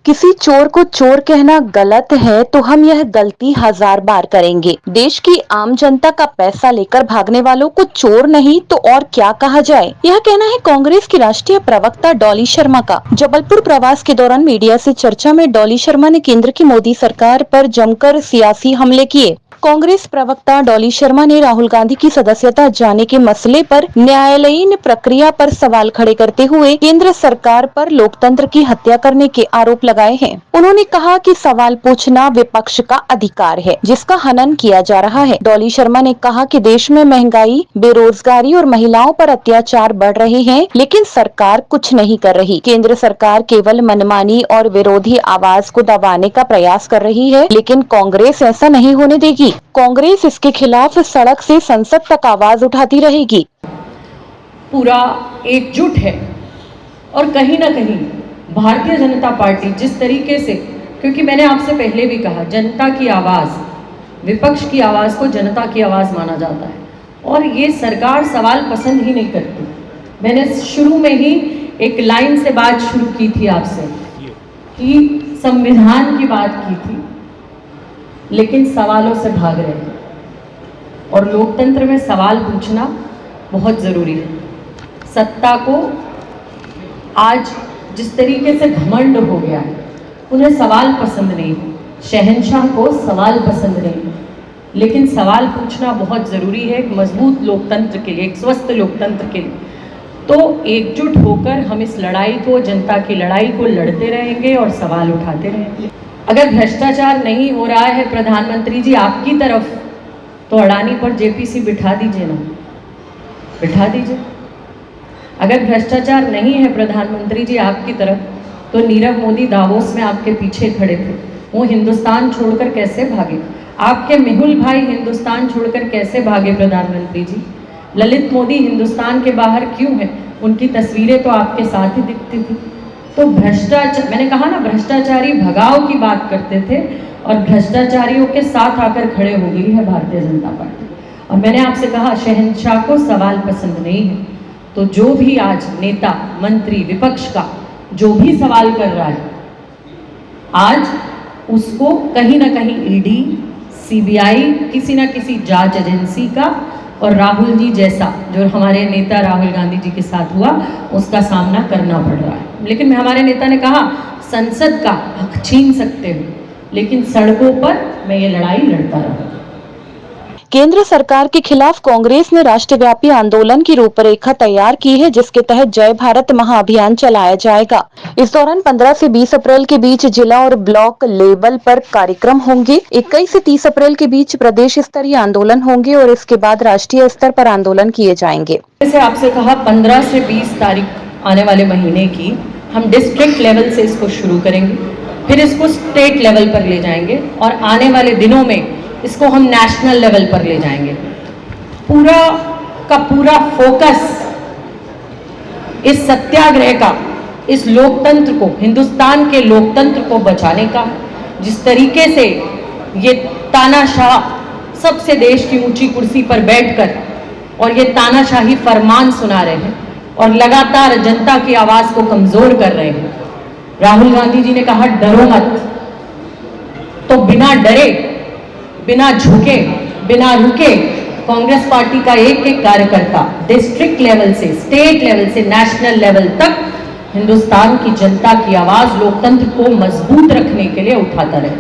किसी चोर को चोर कहना गलत है तो हम यह गलती 1000 बार करेंगे। देश की आम जनता का पैसा लेकर भागने वालों को चोर नहीं तो और क्या कहा जाए। यह कहना है कांग्रेस की राष्ट्रीय प्रवक्ता डॉली शर्मा का। जबलपुर प्रवास के दौरान मीडिया से चर्चा में डॉली शर्मा ने केंद्र की मोदी सरकार पर जमकर सियासी हमले किए। कांग्रेस प्रवक्ता डॉली शर्मा ने राहुल गांधी की सदस्यता जाने के मसले पर न्यायालयीन प्रक्रिया पर सवाल खड़े करते हुए केंद्र सरकार पर लोकतंत्र की हत्या करने के आरोप लगाए हैं। उन्होंने कहा कि सवाल पूछना विपक्ष का अधिकार है, जिसका हनन किया जा रहा है। डॉली शर्मा ने कहा कि देश में महंगाई, बेरोजगारी और महिलाओं पर अत्याचार बढ़ रहे हैं, लेकिन सरकार कुछ नहीं कर रही। केंद्र सरकार केवल मनमानी और विरोधी आवाज को दबाने का प्रयास कर रही है, लेकिन कांग्रेस ऐसा नहीं होने देगी। कांग्रेस इसके खिलाफ सड़क से संसद तक आवाज उठाती रहेगी। पूरा एकजुट है और कहीं ना कहीं भारतीय जनता पार्टी जिस तरीके से, क्योंकि मैंने आपसे पहले भी कहा, जनता की आवाज, विपक्ष की आवाज को जनता की आवाज माना जाता है और ये सरकार सवाल पसंद ही नहीं करती। मैंने शुरू में ही एक लाइन से बात शुरू की थी आपसे कि संविधान की बात की थी, लेकिन सवालों से भाग रहे हैं और लोकतंत्र में सवाल पूछना बहुत ज़रूरी है। सत्ता को आज जिस तरीके से घमंड हो गया है, उन्हें सवाल पसंद नहीं, शहंशाह को सवाल पसंद नहीं, लेकिन सवाल पूछना बहुत ज़रूरी है एक मजबूत लोकतंत्र के लिए, एक स्वस्थ लोकतंत्र के लिए। तो एकजुट होकर हम इस लड़ाई को, जनता की लड़ाई को लड़ते रहेंगे और सवाल उठाते रहेंगे। अगर भ्रष्टाचार नहीं हो रहा है प्रधानमंत्री जी आपकी तरफ, तो अडानी पर जेपीसी बिठा दीजिए ना, बिठा दीजिए। अगर भ्रष्टाचार नहीं है प्रधानमंत्री जी आपकी तरफ, तो नीरव मोदी दावोस में आपके पीछे खड़े थे, वो हिंदुस्तान छोड़कर कैसे भागे? आपके मेहुल भाई हिंदुस्तान छोड़कर कैसे भागे प्रधानमंत्री जी? ललित मोदी हिंदुस्तान के बाहर क्यों हैं? उनकी तस्वीरें तो आपके साथ ही दिखती थी। तो भ्रष्टाचार, मैंने कहा ना, भ्रष्टाचारी भगाओ की बात करते थे और भ्रष्टाचारियों के साथ आकर खड़े हो गई है भारतीय जनता पार्टी। और मैंने आपसे कहा शहंशाह को सवाल पसंद नहीं है, तो जो भी आज नेता, मंत्री, विपक्ष का जो भी सवाल कर रहा है, आज उसको कहीं ना कहीं ईडी, सीबीआई, किसी ना किसी जांच एजेंसी का और राहुल जी जैसा, जो हमारे नेता राहुल गांधी जी के साथ हुआ, उसका सामना करना पड़ रहा है। लेकिन हमारे नेता ने कहा संसद का हक छीन सकते हो, लेकिन सड़कों पर मैं ये लड़ाई लड़ता रहूंगा। केंद्र सरकार के खिलाफ कांग्रेस ने राष्ट्रव्यापी आंदोलन की रूपरेखा तैयार की है, जिसके तहत जय भारत महाअभियान चलाया जाएगा। इस दौरान 15 से 20 अप्रैल के बीच जिला और ब्लॉक लेवल पर कार्यक्रम होंगे। 21 से 30 अप्रैल के बीच प्रदेश स्तरीय आंदोलन होंगे और इसके बाद राष्ट्रीय स्तर पर आंदोलन किए जाएंगे। जैसे आपसे कहा 15 से 20 तारीख आने वाले महीने की हम डिस्ट्रिक्ट लेवल से इसको शुरू करेंगे, फिर इसको स्टेट लेवल पर ले जाएंगे और आने वाले दिनों में इसको हम नेशनल लेवल पर ले जाएंगे। पूरा का पूरा फोकस इस सत्याग्रह का, इस लोकतंत्र को, हिंदुस्तान के लोकतंत्र को बचाने का। जिस तरीके से ये तानाशाह सबसे देश की ऊंची कुर्सी पर बैठकर और ये तानाशाही फरमान सुना रहे हैं और लगातार जनता की आवाज को कमजोर कर रहे हैं। राहुल गांधी जी ने कहा डरो मत, तो बिना डरे, बिना झुके, बिना रुके कांग्रेस पार्टी का एक एक कार्यकर्ता डिस्ट्रिक्ट लेवल से स्टेट लेवल से नेशनल लेवल तक हिंदुस्तान की जनता की आवाज, लोकतंत्र को मजबूत रखने के लिए उठाता रहे।